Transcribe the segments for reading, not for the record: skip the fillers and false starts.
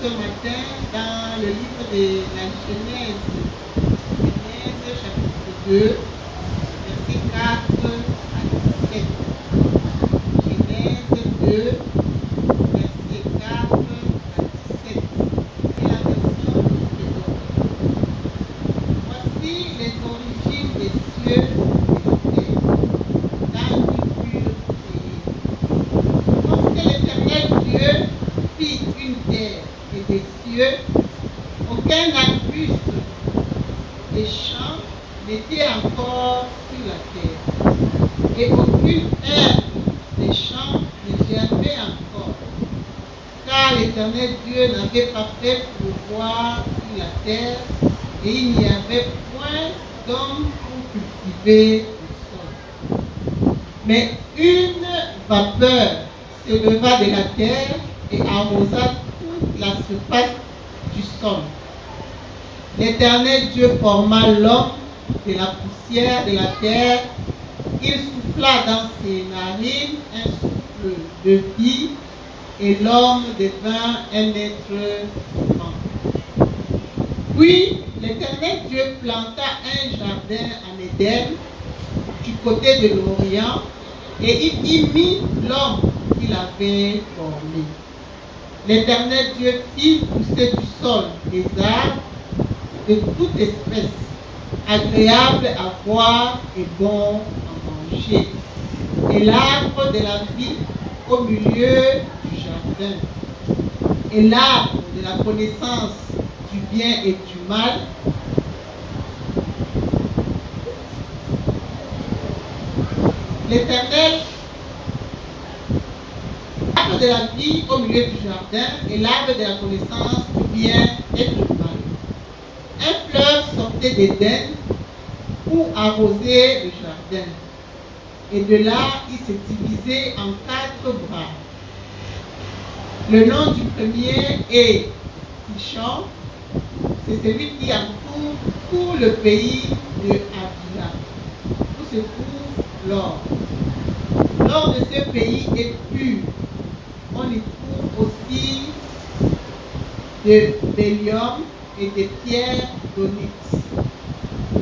ce matin dans le livre de la Genèse. Genèse chapitre 2, versets 4 à 17. Genèse 2, versets 4 à 17. C'est la version de Voici les origines des cieux et de la terre, dans une pure lorsque l'Éternel Dieu fit une terre et des cieux, aucun arbuste des champs n'était encore sur la terre, et aucune herbe des champs ne germait encore, car l'Éternel Dieu n'avait pas fait pleuvoir sur la terre, et il n'y avait point d'homme pour cultiver le sol. Mais une vapeur se leva de la terre et arrosa toute la surface du sol. L'Éternel Dieu forma l'homme de la poussière de la terre. Il souffla dans ses narines un souffle de vie, et l'homme devint un être vivant. Puis l'Éternel Dieu planta un jardin en Éden, du côté de l'Orient, et il y mit l'homme qu'il avait formé. L'Éternel Dieu fit pousser du sol des arbres de toute espèce, agréables à voir et bons à manger, et l'arbre de la vie au milieu du jardin, et l'arbre de la connaissance du bien et du mal. L'Éternel, l'arbre de la vie au milieu du jardin et l'arbre de la connaissance du bien et du mal. Un fleuve sortait d'Éden pour arroser le jardin. Et de là, il s'est divisé en 4 bras. Le nom du premier est Kishon. C'est celui qui entoure tout le pays de Havila, où se trouve l'or. L'or de ce pays est pur. On y trouve aussi de bdellium et des pierres d'onyx.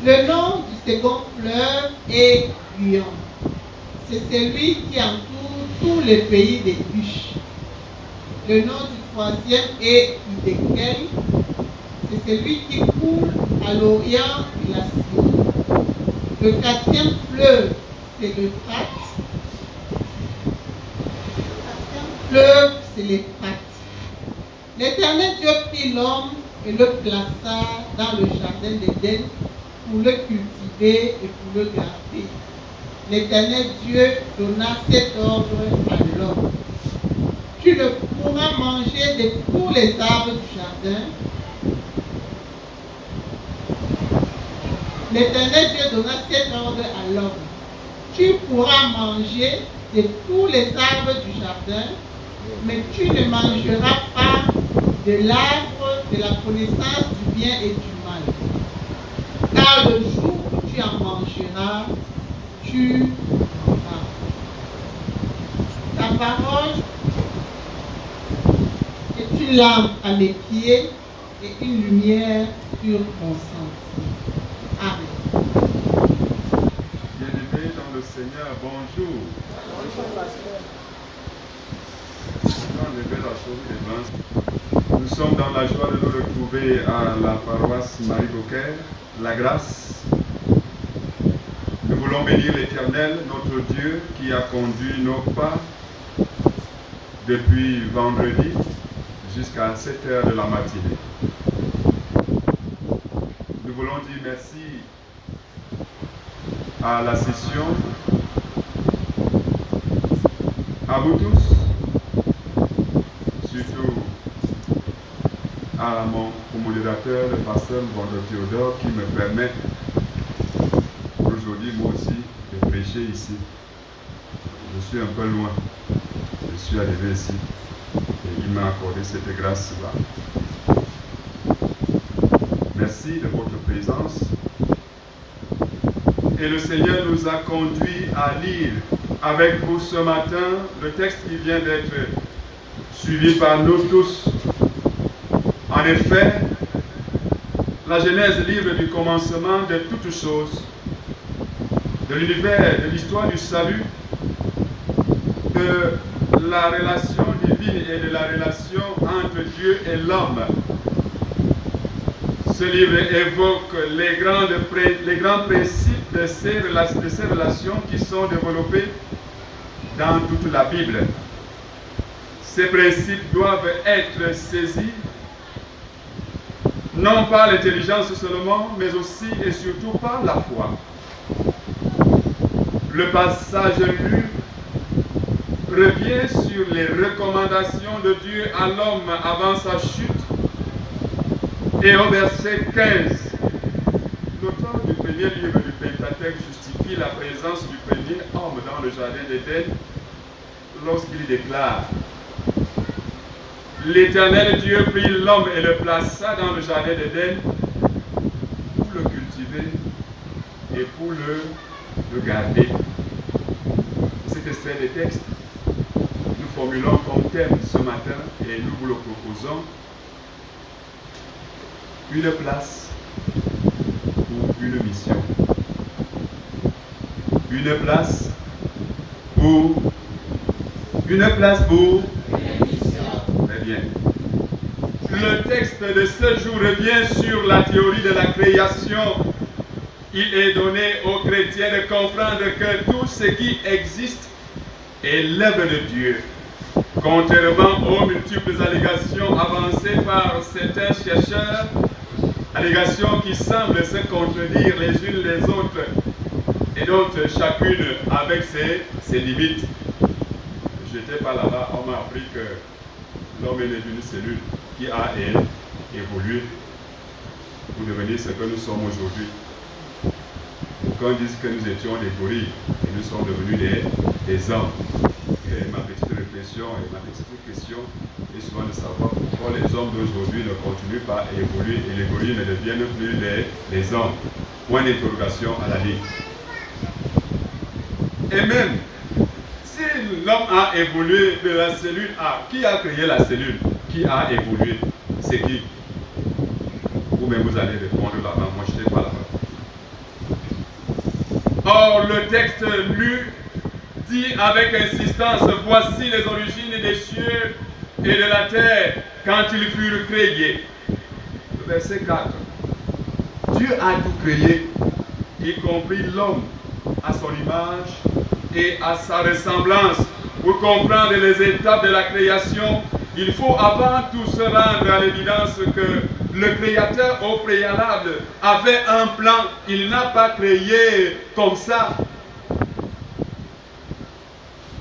Le nom du second fleuve est Guyon. C'est celui qui entoure tout le pays des Cush. Le nom du troisième est Hiddekel. C'est celui qui coule à l'orient de la Syrie. Le 4e fleuve, c'est l'Euphrate. Le 4e fleuve, c'est l'Euphrate. L'Éternel Dieu prit l'homme et le plaça dans le jardin d'Éden pour le cultiver et pour le garder. L'Éternel Dieu donna cet ordre à l'homme. Tu ne pourras manger de tous les arbres du jardin. L'Éternel Dieu donna cet ordre à l'homme. Tu pourras manger de tous les arbres du jardin, mais tu ne mangeras pas de l'arbre de la connaissance du bien et du mal. Car le jour où tu en mangeras, tu mourras. Ta parole est une lampe à mes pieds et une lumière sur mon sentier. Amen. Bien-aimés dans le Seigneur, bonjour. Nous sommes dans la joie de nous retrouver à la paroisse Marie-Beaucaire, la grâce. Nous voulons bénir l'Éternel, notre Dieu, qui a conduit nos pas depuis vendredi jusqu'à 7 heures de la matinée. Nous voulons dire merci à la session, à vous tous, surtout à mon modérateur, le pasteur Bondo Théodore, qui me permet aujourd'hui, moi aussi, de prêcher ici. Je suis un peu loin, je suis arrivé ici et il m'a accordé cette grâce-là. Merci de votre présence. Et le Seigneur nous a conduits à lire avec vous ce matin le texte qui vient d'être suivi par nous tous En effet, la Genèse livre du commencement de toutes choses, de l'univers, de l'histoire du salut, de la relation divine et de la relation entre Dieu et l'homme. Ce livre évoque les grands principes de ces relations qui sont développés dans toute la Bible. Ces principes doivent être saisis non par l'intelligence seulement, mais aussi et surtout par la foi. Le passage lu revient sur les recommandations de Dieu à l'homme avant sa chute. Et au verset 15, l'auteur du premier livre du Pentateuque justifie la présence du premier homme dans le jardin d'Éden lorsqu'il déclare: L'Éternel Dieu prit l'homme et le plaça dans le jardin d'Éden pour le cultiver et pour le garder. C'est extrait des textes nous formulons comme thème ce matin et nous vous le proposons: une place pour une mission. Une place pour une mission. Très bien. Le texte de ce jour revient sur la théorie de la création. Il est donné aux chrétiens de comprendre que tout ce qui existe est l'œuvre de Dieu. Contrairement aux multiples allégations avancées par certains chercheurs, allégations qui semblent se contredire les unes les autres, et donc chacune avec ses limites. J'étais pas là-bas, on m'a appris que l'homme est né d'une cellule qui a évolué pour devenir ce que nous sommes aujourd'hui. Aucun disent que nous étions des gorilles et nous sommes devenus des hommes. Et ma petite réflexion et ma petite question est souvent de savoir pourquoi les hommes d'aujourd'hui ne continuent pas à évoluer et les gorilles ne deviennent plus les hommes. Point d'interrogation à la ligne. Et même si l'homme a évolué de la cellule A, qui a créé la cellule? Qui a évolué? C'est qui? Vous-même vous allez répondre là-bas, moi je n'étais pas là-bas. Or, le texte lu dit avec insistance: voici les origines des cieux et de la terre quand ils furent créés. Verset 4. Dieu a tout créé, y compris l'homme, à son image et à sa ressemblance. Pour comprendre les étapes de la création, il faut avant tout se rendre à l'évidence que le Créateur au préalable avait un plan. Il n'a pas créé comme ça.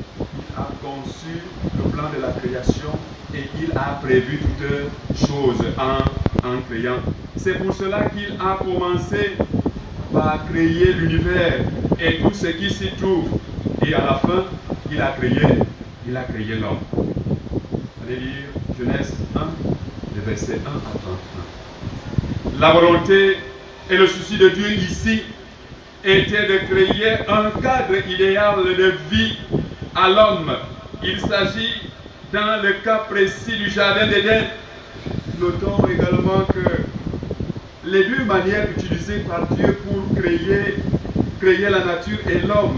Il a conçu le plan de la création et il a prévu toutes choses en créant. C'est pour cela qu'il a commencé par créer l'univers et tout ce qui s'y trouve. Et à la fin, il a créé l'homme. Allez lire Genèse 1, les versets 1 à 31. La volonté et le souci de Dieu ici était de créer un cadre idéal de vie à l'homme. Il s'agit, dans le cas précis du jardin d'Éden, notons également que les deux manières utilisées par Dieu pour créer la nature et l'homme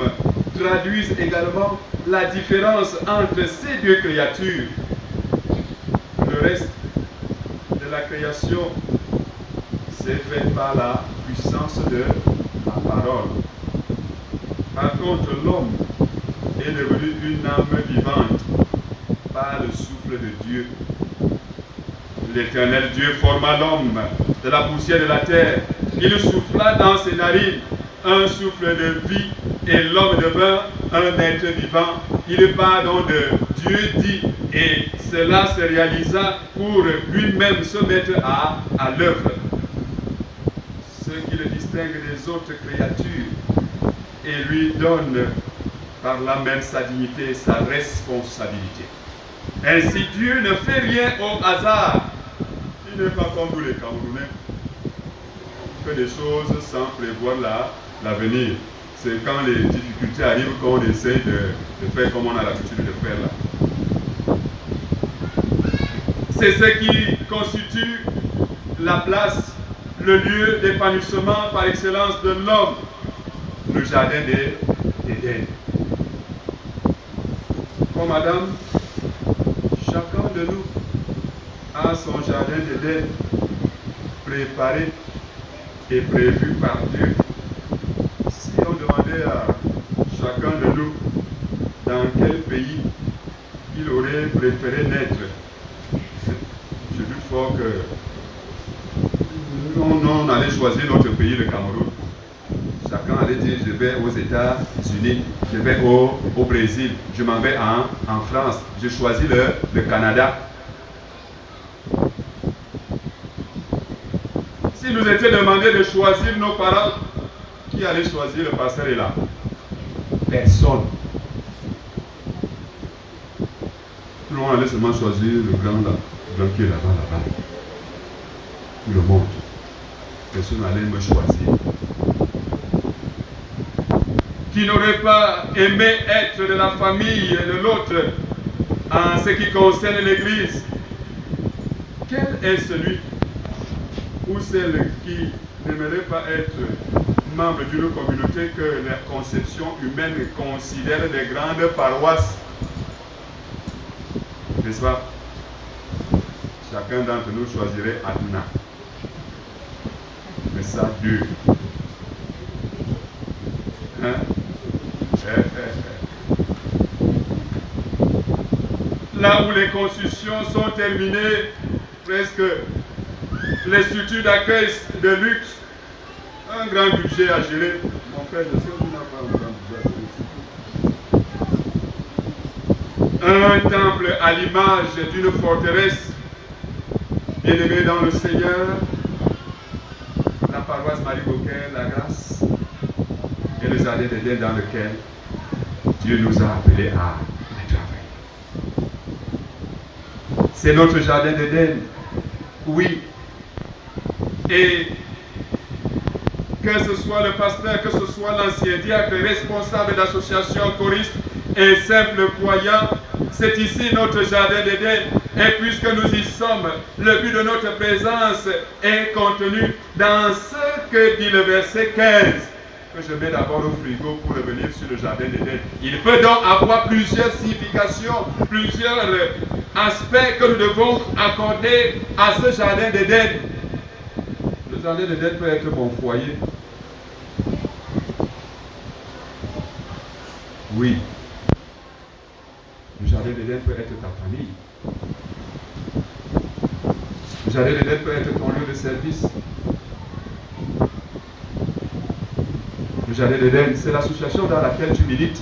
traduisent également la différence entre ces deux créatures. Le reste de la création s'est fait par la puissance de la parole. Par contre, l'homme est devenu une âme vivante par le souffle de Dieu. L'Éternel Dieu forma l'homme de la poussière de la terre. Il souffla dans ses narines un souffle de vie et l'homme devint un être vivant. Il part donc de Dieu dit, et cela se réalisa pour lui-même se mettre à l'œuvre. Ce qui le distingue des autres créatures et lui donne par là même sa dignité et sa responsabilité. Ainsi Dieu ne fait rien au hasard. Il n'est pas comme nous les Camerounais. Il fait des choses sans prévoir l'avenir. C'est quand les difficultés arrivent qu'on essaie de faire comme on a l'habitude de faire là. C'est ce qui constitue la place, le lieu d'épanouissement par excellence de l'homme, le jardin d'Éden. Comme Adam, chacun de nous a son jardin d'Éden préparé et prévu par Dieu. Si on demandait à chacun de nous dans quel pays il aurait préféré naître, je doute fort que on allait choisir notre pays, le Cameroun. Chacun allait dire, je vais aux États-Unis, je vais au Brésil, je m'en vais en France, je choisis le Canada. Si nous étions demandé de choisir nos parents, qui allait choisir le pasteur est là? Personne. Tout le monde allait seulement choisir le grand là, le grand qui est là-bas. Tout le monde. Personne n'allait me choisir. Qui n'aurait pas aimé être de la famille de l'autre en ce qui concerne l'Église? Quel est celui ou celle qui n'aimerait pas être membre d'une communauté que la conception humaine considère des grandes paroisses? N'est-ce pas? Chacun d'entre nous choisirait Aduna. Mais ça dure. Hein? Là où les constructions sont terminées, presque les structures d'accueil de luxe, un grand budget à gérer. Mon frère, je sais que vous n'avez pas un grand budget à gérer. Un temple à l'image d'une forteresse, bien-aimé dans le Seigneur, la paroisse Marie-Beaucaire, la grâce et le jardin d'Éden dans lequel Dieu nous a appelés à travailler. C'est notre jardin d'Éden, oui. Et que ce soit le pasteur, que ce soit l'ancien diacre, responsable d'association, choriste et simple croyant, c'est ici notre jardin d'Éden. Et puisque nous y sommes, le but de notre présence est contenu dans ce que dit le verset 15, que je mets d'abord au frigo pour revenir sur le jardin d'Éden. Il peut donc avoir plusieurs significations, plusieurs aspects que nous devons accorder à ce jardin d'Éden. Le jardin d'Éden peut être mon foyer. Oui. Le jardin d'Éden peut être ta famille. Le jardin d'Éden peut être ton lieu de service. Le jardin d'Éden, c'est l'association dans laquelle tu milites.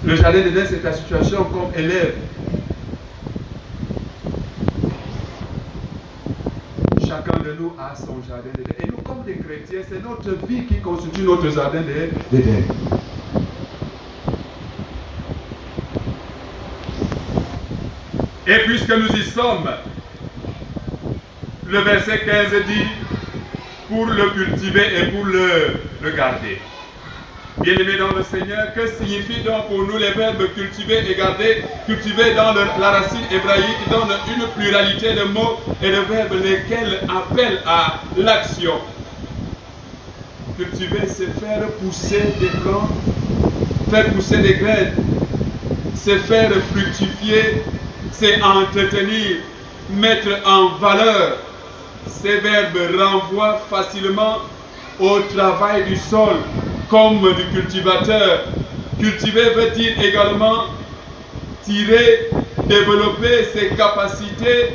Le jardin d'Éden, c'est ta situation comme élève. Chacun de nous a son jardin d'Éden. Et nous, comme des chrétiens, c'est notre vie qui constitue notre jardin d'Éden. Et puisque nous y sommes, le verset 15 dit, pour le cultiver et pour le garder. Bien-aimés dans le Seigneur, que signifie donc pour nous les verbes cultiver et garder? Cultiver dans la racine hébraïque donne une pluralité de mots et de verbes lesquels appellent à l'action. Cultiver, c'est faire pousser des plantes, faire pousser des graines, c'est faire fructifier, c'est entretenir, mettre en valeur. Ces verbes renvoient facilement au travail du sol, comme du cultivateur. Cultiver veut dire également tirer, développer ses capacités,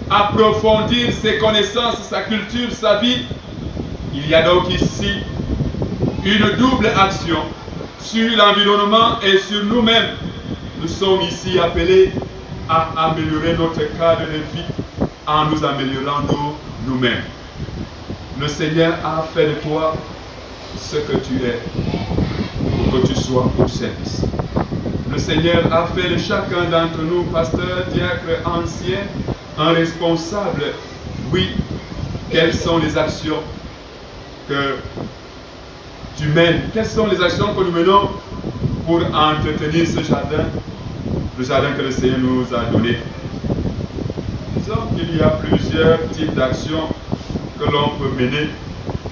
approfondir ses connaissances, sa culture, sa vie. Il y a donc ici une double action sur l'environnement et sur nous-mêmes. Nous sommes ici appelés à améliorer notre cadre de vie en nous améliorant nous-mêmes. Le Seigneur a fait de toi ce que tu es pour que tu sois au service. Le Seigneur a fait de chacun d'entre nous, pasteur, diacre, ancien, un responsable. Oui, quelles sont les actions que tu mènes? Quelles sont les actions que nous menons pour entretenir ce jardin, le jardin que le Seigneur nous a donné? Disons qu'il y a plusieurs types d'actions que l'on peut mener,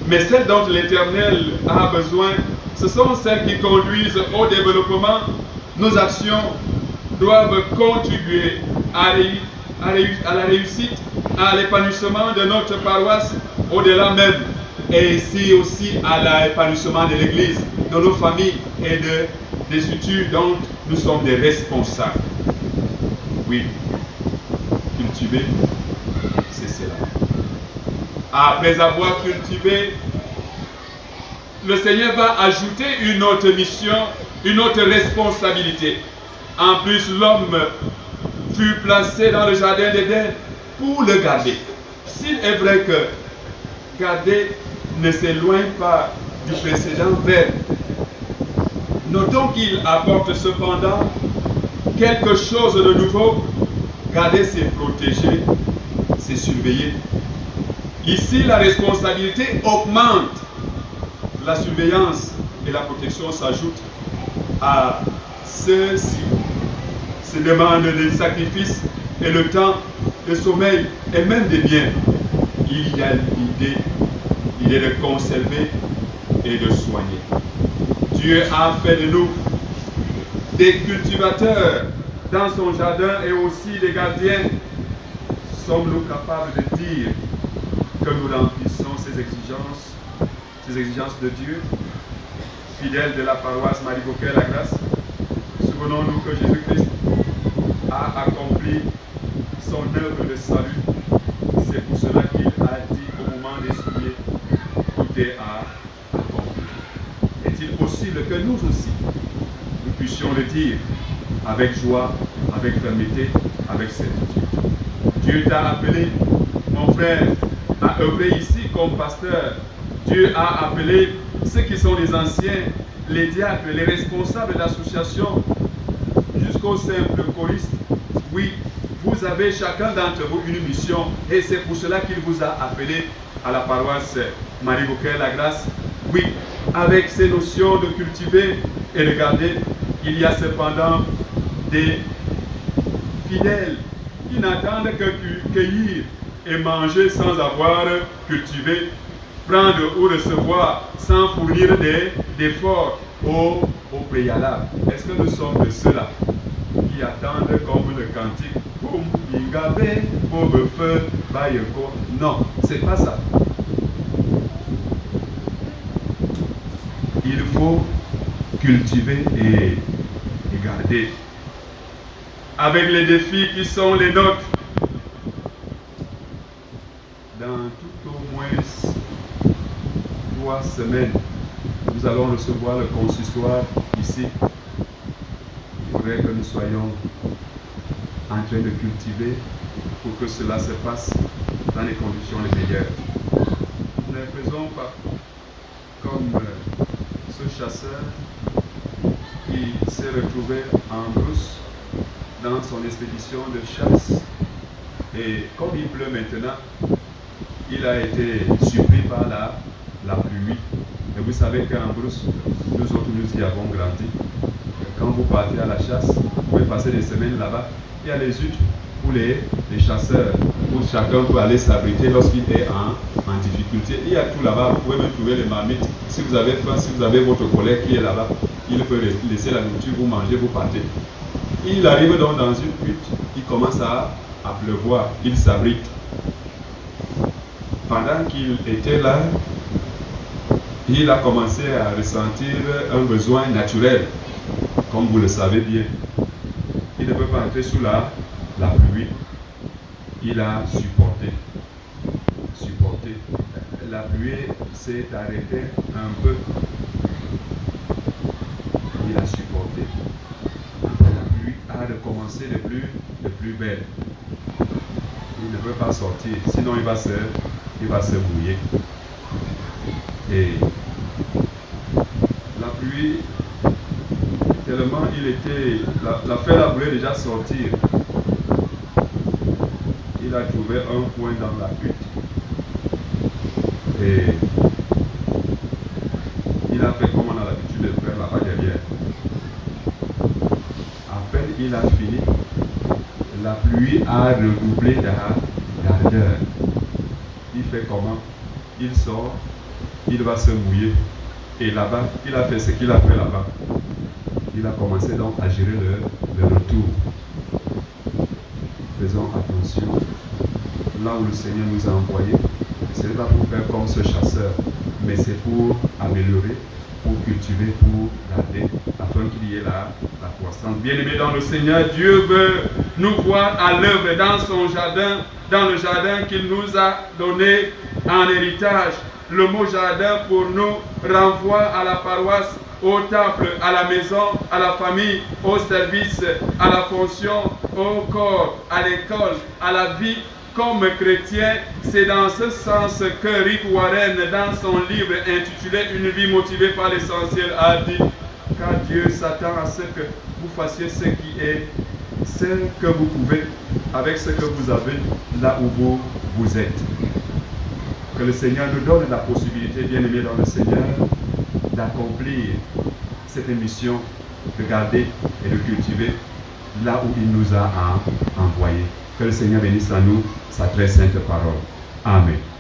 mais celles dont l'Éternel a besoin, ce sont celles qui conduisent au développement. Nos actions doivent contribuer à la réussite, à l'épanouissement de notre paroisse, au-delà même, et ici aussi à l'épanouissement de l'Église, de nos familles et des structures dont nous sommes des responsables. Oui, cultiver, c'est cela. Après avoir cultivé, le Seigneur va ajouter une autre mission, une autre responsabilité. En plus, l'homme fut placé dans le jardin d'Éden pour le garder. S'il est vrai que garder ne s'éloigne pas du précédent verbe, notons qu'il apporte cependant quelque chose de nouveau. Garder, c'est protéger, c'est surveiller. Ici, la responsabilité augmente. La surveillance et la protection s'ajoutent à ceux-ci. Se demandent des sacrifices et le temps, le sommeil et même des biens. Il y a l'idée de conserver et de soigner. Dieu a fait de nous des cultivateurs dans son jardin et aussi des gardiens. Sommes-nous capables de dire que nous remplissons ces exigences de Dieu, fidèles de la paroisse Marie Beaucaire-la-Grâce? Souvenons-nous que Jésus-Christ a accompli son œuvre de salut. C'est pour cela qu'il a dit au moment d'essuyer, tout est accompli. Est-il possible que nous aussi, nous puissions le dire avec joie, avec fermeté, avec certitude? Dieu t'a appelé, mon frère, à œuvrer ici comme pasteur. Dieu a appelé ceux qui sont les anciens, les diacres, les responsables d'associations, jusqu'aux simples choristes. Oui, vous avez chacun d'entre vous une mission et c'est pour cela qu'il vous a appelé à la paroisse Marie Beaucaire-la-Grâce. Oui, avec ces notions de cultiver et de garder, il y a cependant des fidèles qui n'attendent que cueillir et manger sans avoir cultivé, prendre ou recevoir sans fournir d'efforts au préalable. Est-ce que nous sommes de ceux-là qui attendent comme le cantique Non, c'est pas ça. Il faut cultiver et garder. Avec les défis qui sont les nôtres, dans tout au moins 3 semaines, nous allons recevoir le consistoire ici. Il faudrait que nous soyons en train de cultiver pour que cela se passe dans les conditions les meilleures. Nous ne faisons pas comme ce chasseur qui s'est retrouvé en brousse dans son expédition de chasse et comme il pleut maintenant, il a été surpris par la pluie. Et vous savez qu'en brousse, nous autres nous y avons grandi. Quand vous partez à la chasse, vous pouvez passer des semaines là-bas. Il y a les huttes pour les chasseurs, où chacun peut aller s'abriter lorsqu'il est en difficulté. Il y a tout là-bas, vous pouvez même trouver les marmites. Si vous avez faim, si vous avez votre collègue qui est là-bas, il peut laisser la nourriture, vous mangez, vous partez. Il arrive donc dans une hutte, il commence à pleuvoir, il s'abrite. Pendant qu'il était là, il a commencé à ressentir un besoin naturel, comme vous le savez bien. Il ne peut pas entrer sous la pluie. Il a supporté. La pluie s'est arrêtée un peu. Il a supporté. La pluie a recommencé de plus belle. Il ne peut pas sortir, sinon il va se mouiller. Et la pluie, tellement il était, la fête voulait déjà sortir. Il a trouvé un coin dans la hutte et il a fait comme on a l'habitude de faire là-bas derrière. À peine il a fini, la la pluie a redoublé d'ardeur. Il fait comment? Il sort, il va se mouiller. Et là-bas, il a fait ce qu'il a fait là-bas. Il a commencé donc à gérer le retour. Faisons attention. Là où le Seigneur nous a envoyés, ce n'est pas pour faire comme ce chasseur, mais c'est pour améliorer, pour cultiver, pour garder, afin qu'il y ait la croissance. Bien-aimés dans le Seigneur, Dieu veut nous voir à l'œuvre dans son jardin, dans le jardin qu'il nous a donné en héritage. Le mot jardin pour nous renvoie à la paroisse, au temple, à la maison, à la famille, au service, à la fonction, au corps, à l'école, à la vie. Comme chrétien, c'est dans ce sens que Rick Warren, dans son livre intitulé Une vie motivée par l'essentiel, a dit: car Dieu s'attend à ce que vous fassiez ce qui est, ce que vous pouvez, avec ce que vous avez, là où vous êtes. Que le Seigneur nous donne la possibilité, bien-aimés dans le Seigneur, d'accomplir cette mission, de garder et de cultiver là où il nous a envoyés. Que le Seigneur bénisse à nous sa très sainte parole. Amen.